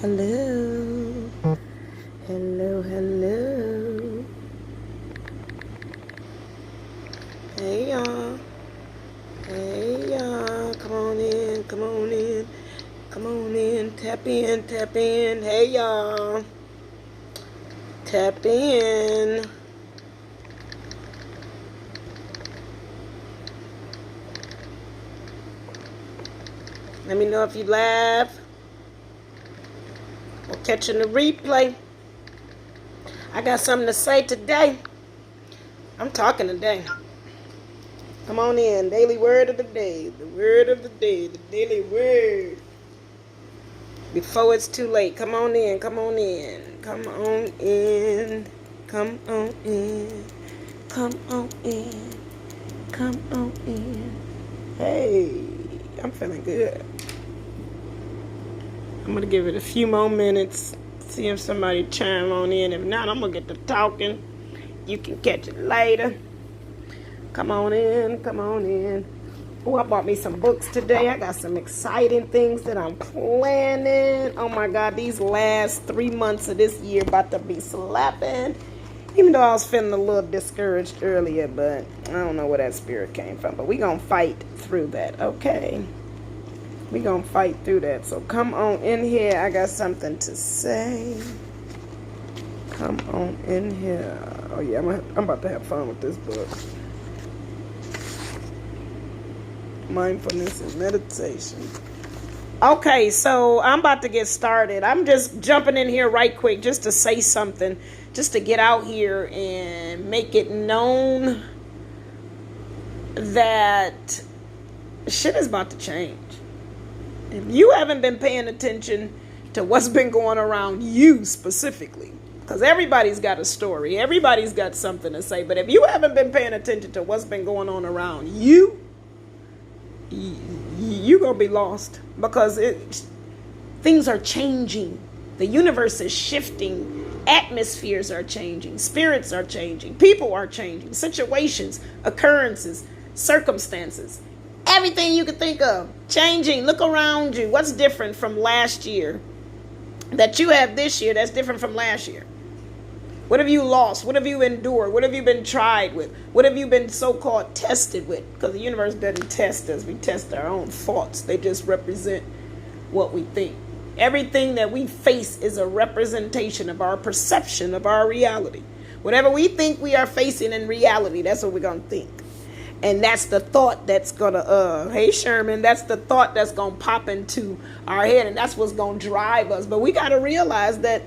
Hello. Hello, hello. Hey, y'all. Hey, y'all. Come on in, come on in. Come on in. Tap in, tap in. Hey, y'all. Tap in. Let me know if you laugh or catching the replay. I got something to say today. I'm talking today. Come on in. Daily word of the day. The word of the day. The daily word. Before it's too late. Come on in. Come on in. Come on in. Come on in. Come on in. Come on in. Hey, I'm feeling good. I'm going to give it a few more minutes. See if somebody chime on in. If not, I'm going to get to talking. You can catch it later. Come on in. Come on in. Oh, I bought me some books today. I got some exciting things that I'm planning. Oh, my God. These last 3 months of this year about to be slapping. Even though I was feeling a little discouraged earlier, but I don't know where that spirit came from. But we going to fight through that, okay? We gonna fight through that. So come on in here. I got something to say. Come on in here. Oh yeah, I'm about to have fun with this book. Mindfulness and meditation. Okay, so I'm about to get started. I'm just jumping in here right quick just to say something, just to get out here and make it known that shit is about to change. If you haven't been paying attention to what's been going around you specifically, because everybody's got a story, everybody's got something to say, but if you haven't been paying attention to what's been going on around you, you're going to be lost, because things are changing. The universe is shifting. Atmospheres are changing. Spirits are changing. People are changing. Situations, occurrences, circumstances. Everything you could think of, changing. Look around you. What's different from last year that you have this year that's different from last year? What have you lost? What have you endured? What have you been tried with? What have you been so-called tested with? Because the universe doesn't test us. We test our own thoughts. They just represent what we think. Everything that we face is a representation of our perception of our reality. Whatever we think we are facing in reality, that's what we're going to think. And that's the thought that's gonna, hey Sherman, that's the thought that's gonna pop into our head, and that's what's gonna drive us. But we gotta realize that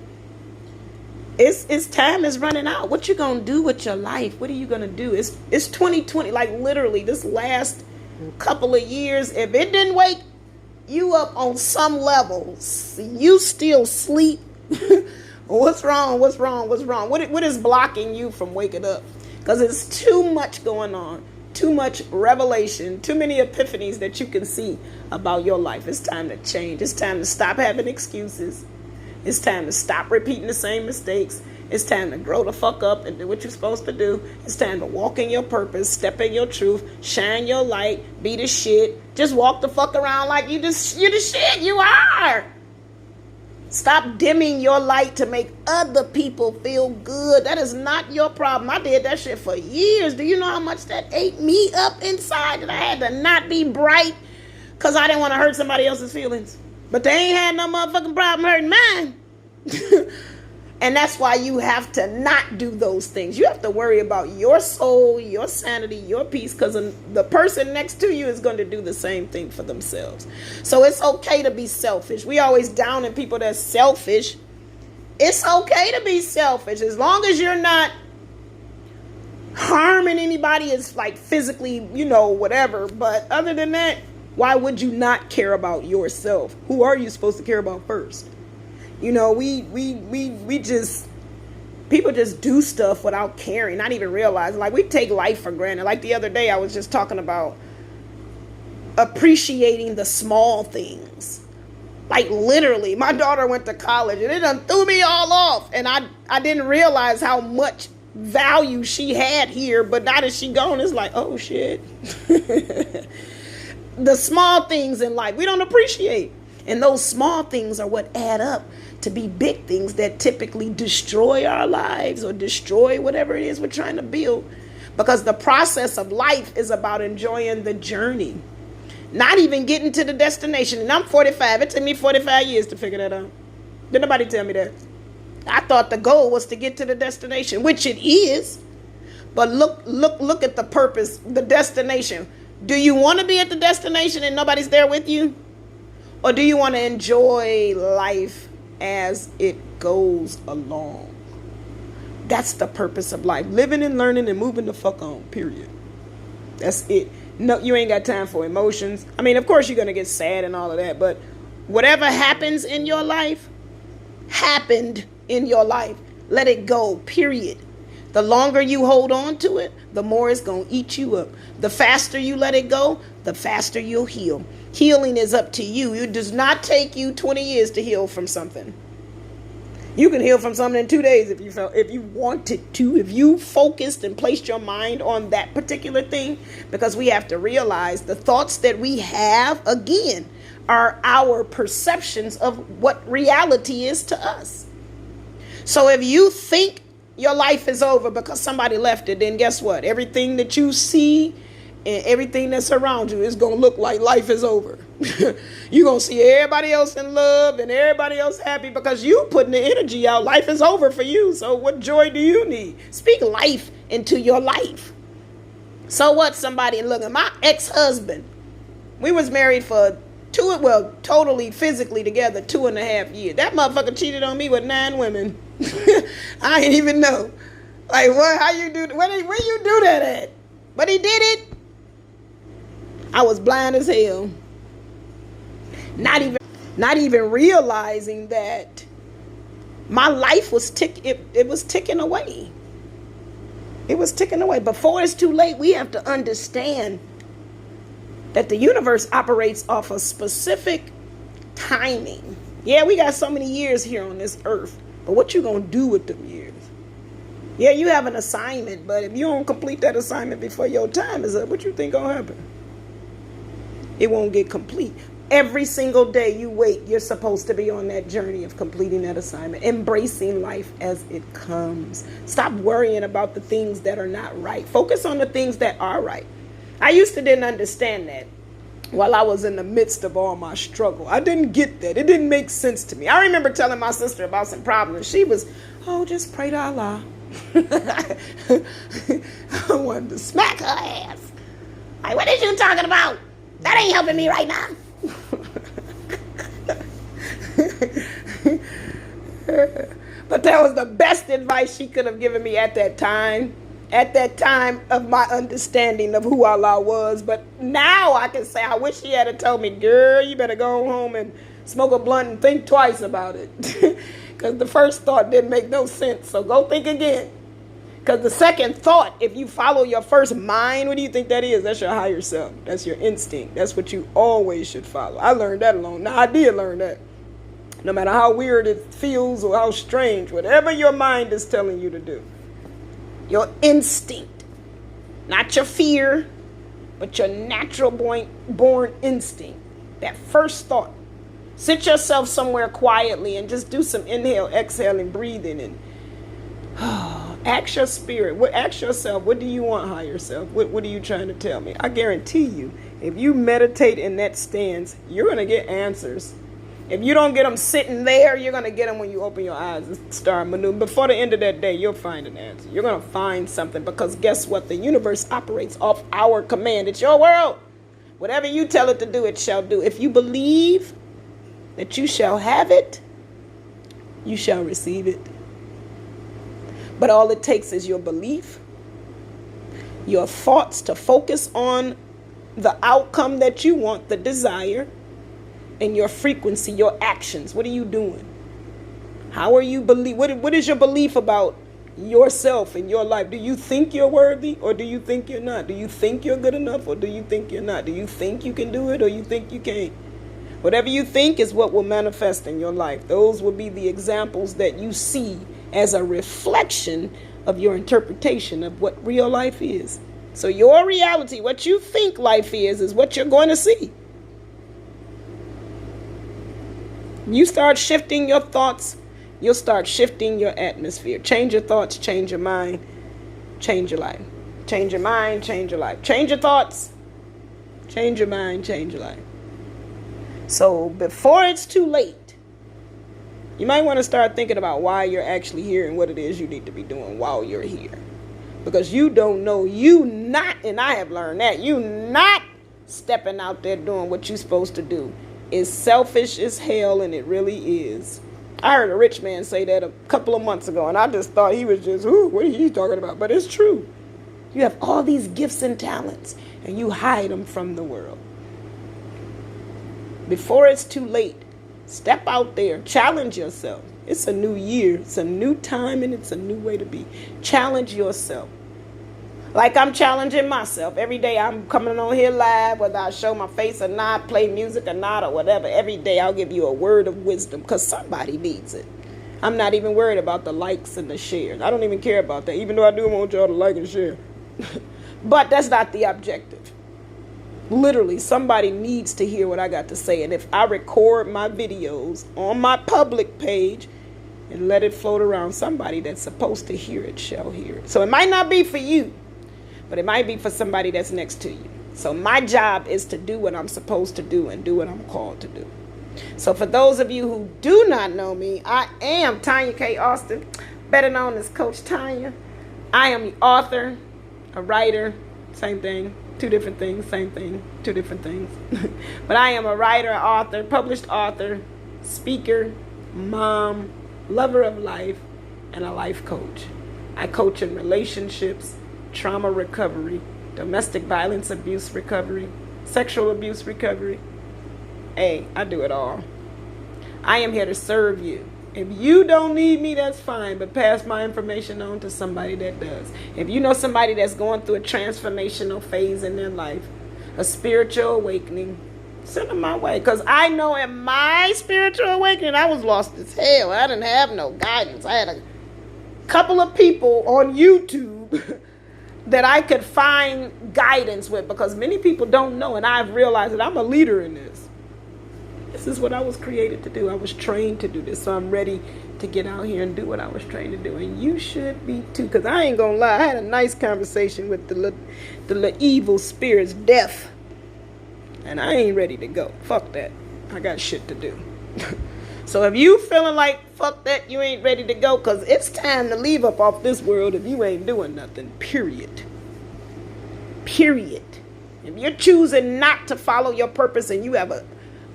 it's time is running out. What you gonna do with your life? What are you gonna do? It's 2020, like literally this last couple of years. If it didn't wake you up on some levels, you still sleep. What's wrong? What's wrong? What's wrong? What is blocking you from waking up? Because it's too much going on. Too much revelation, too many epiphanies that you can see about your life. It's time to change. It's time to stop having excuses. It's time to stop repeating the same mistakes. It's time to grow the fuck up and do what you're supposed to do. It's time to walk in your purpose, step in your truth, shine your light, be the shit. Just walk the fuck around like you're the shit. You are. Stop dimming your light to make other people feel good. That is not your problem. I did that shit for years. Do you know how much that ate me up inside? That I had to not be bright because I didn't want to hurt somebody else's feelings. But they ain't had no motherfucking problem hurting mine. And that's why you have to not do those things. You have to worry about your soul, your sanity, your peace, because the person next to you is going to do the same thing for themselves. So it's okay to be selfish. We always down in people that's selfish. It's okay to be selfish as long as you're not harming anybody. It's like physically, whatever. But other than that, why would you not care about yourself? Who are you supposed to care about first? People just do stuff without caring, not even realizing. Like, we take life for granted. Like the other day, I was just talking about appreciating the small things. Like, literally, my daughter went to college, and it done threw me all off. And I didn't realize how much value she had here. But now that she gone, it's like, oh, shit. The small things in life, we don't appreciate. And those small things are what add up to be big things that typically destroy our lives or destroy whatever it is we're trying to build. Because the process of life is about enjoying the journey, not even getting to the destination. And I'm 45. It took me 45 years to figure that out. Did nobody tell me that? I thought the goal was to get to the destination, which it is. But look at the purpose, the destination. Do you want to be at the destination and nobody's there with you? Or do you want to enjoy life as it goes along? That's the purpose of life. Living and learning and moving the fuck on, period. That's it. No, you ain't got time for emotions. I mean, of course you're going to get sad and all of that. But whatever happens in your life, happened in your life. Let it go, period. The longer you hold on to it, the more it's going to eat you up. The faster you let it go, the faster you'll heal. Healing is up to you. It does not take you 20 years to heal from something. You can heal from something in 2 days if you wanted to, if you focused and placed your mind on that particular thing, because we have to realize the thoughts that we have, again, are our perceptions of what reality is to us. So if you think your life is over because somebody left it, then guess what? Everything that you see and everything that's around you is going to look like life is over. You're going to see everybody else in love and everybody else happy because you putting the energy out. Life is over for you. So what joy do you need? Speak life into your life. So what? Somebody, look at my ex-husband. We was married for totally physically together 2.5 years. That motherfucker cheated on me with 9 women. I didn't even know. Like, what? How you do? Where you do that at? But he did it. I was blind as hell. Not even realizing that my life was it was ticking away. It was ticking away. Before it's too late, we have to understand that the universe operates off a specific timing. Yeah, we got so many years here on this earth, but what you gonna do with them years? Yeah, you have an assignment, but if you don't complete that assignment before your time is up, what you think gonna happen? It won't get complete. Every single day you wait, you're supposed to be on that journey of completing that assignment, embracing life as it comes. Stop worrying about the things that are not right. Focus on the things that are right. I used to didn't understand that while I was in the midst of all my struggle. I didn't get that. It didn't make sense to me. I remember telling my sister about some problems. She was, oh, just pray to Allah. I wanted to smack her ass. Like, what is you talking about? That ain't helping me right now. But that was the best advice she could have given me at that time of my understanding of who Allah was. But now I can say, I wish she had told me, girl, you better go home and smoke a blunt and think twice about it. Because the first thought didn't make no sense. So go think again. Because the second thought, if you follow your first mind, what do you think that is? That's your higher self. That's your instinct. That's what you always should follow. I learned that alone. Now, I did learn that. No matter how weird it feels or how strange, whatever your mind is telling you to do, your instinct, not your fear, but your natural born instinct, that first thought. Sit yourself somewhere quietly and just do some inhale, exhale, and breathing, and ask your spirit. Ask yourself, what do you want, higher self? What are you trying to tell me? I guarantee you, if you meditate in that stance, you're going to get answers. If you don't get them sitting there, you're going to get them when you open your eyes and start maneuvering. Before the end of that day, you'll find an answer. You're going to find something, because guess what? The universe operates off our command. It's your world. Whatever you tell it to do, it shall do. If you believe that you shall have it, you shall receive it. But all it takes is your belief, your thoughts to focus on the outcome that you want, the desire, and your frequency, your actions. What are you doing? How are you believe? What is your belief about yourself and your life? Do you think you're worthy, or do you think you're not? Do you think you're good enough, or do you think you're not? Do you think you can do it, or you think you can't? Whatever you think is what will manifest in your life. Those will be the examples that you see as a reflection of your interpretation of what real life is. So your reality, what you think life is what you're going to see. You start shifting your thoughts, you'll start shifting your atmosphere. Change your thoughts, change your mind, change your life. Change your mind, change your life. Change your thoughts, change your mind, change your life. So before it's too late, you might want to start thinking about why you're actually here and what it is you need to be doing while you're here. Because you don't know, and I have learned that, you not stepping out there doing what you're supposed to do is selfish as hell, and it really is. I heard a rich man say that a couple of months ago, and I just thought he was just, what are you talking about? But it's true. You have all these gifts and talents, and you hide them from the world. Before it's too late, step out there, challenge yourself. It's a new year, it's a new time, and it's a new way to be. Challenge yourself. Like I'm challenging myself. Every day I'm coming on here live, whether I show my face or not, play music or not, or whatever. Every day I'll give you a word of wisdom because somebody needs it. I'm not even worried about the likes and the shares. I don't even care about that, even though I do want y'all to like and share. But that's not the objective. Literally, somebody needs to hear what I got to say. And if I record my videos on my public page and let it float around, somebody that's supposed to hear it shall hear it. So it might not be for you, but it might be for somebody that's next to you. So my job is to do what I'm supposed to do and do what I'm called to do. So for those of you who do not know me, I am Tanya K. Austin, better known as Coach Tanya. I am the author, a writer, same thing, two different things, same thing, two different things. But I am a writer, author, published author, speaker, mom, lover of life, and a life coach. I coach in relationships, trauma recovery, domestic violence abuse recovery, sexual abuse recovery. Hey, I do it all. I am here to serve you. If you don't need me, that's fine, but pass my information on to somebody that does. If you know somebody that's going through a transformational phase in their life, a spiritual awakening, send them my way. Because I know in my spiritual awakening, I was lost as hell. I didn't have no guidance. I had a couple of people on YouTube that I could find guidance with, because many people don't know, and I've realized that I'm a leader in this. This is what I was created to do. I was trained to do this, so I'm ready to get out here and do what I was trained to do, and you should be too. Because I ain't gonna lie, I had a nice conversation with the evil spirits, death, and I ain't ready to go. Fuck that. I got shit to do. So if you feeling like fuck that, you ain't ready to go, because it's time to leave up off this world if you ain't doing nothing, period. Period. If you're choosing not to follow your purpose and you have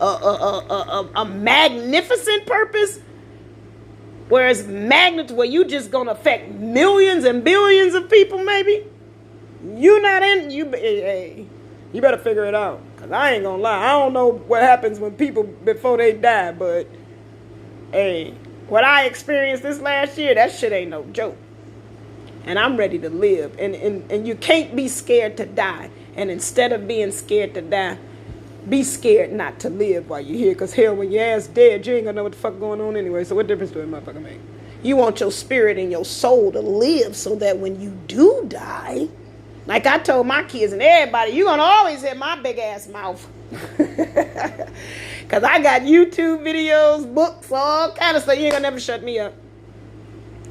a magnificent purpose, whereas where you just gonna affect millions and billions of people, maybe you not in, you better figure it out. Cause I ain't gonna lie, I don't know what happens when people before they die, but hey, what I experienced this last year, that shit ain't no joke. And I'm ready to live, and you can't be scared to die. And instead of being scared to die, be scared not to live while you're here. Because hell, when your ass dead, you ain't gonna know what the fuck going on anyway. So what difference do it motherfucker make? You want your spirit and your soul to live so that when you do die, like I told my kids and everybody, you're gonna always hear my big ass mouth. Because I got YouTube videos, books, all kind of stuff. You ain't gonna never shut me up.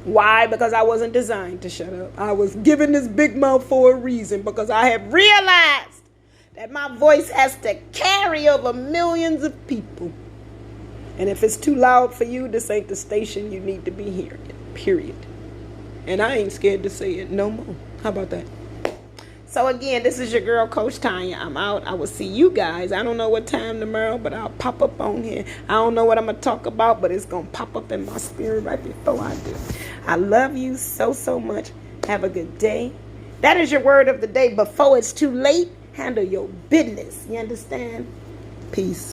Why? Because I wasn't designed to shut up. I was given this big mouth for a reason, because I have realized that my voice has to carry over millions of people. And if it's too loud for you, this ain't the station you need to be hearing it, period. And I ain't scared to say it no more. How about that? So again, this is your girl, Coach Tanya. I'm out. I will see you guys. I don't know what time tomorrow, but I'll pop up on here. I don't know what I'm going to talk about, but it's going to pop up in my spirit right before I do. I love you so, so much. Have a good day. That is your word of the day. Before it's too late, handle your business. You understand? Peace.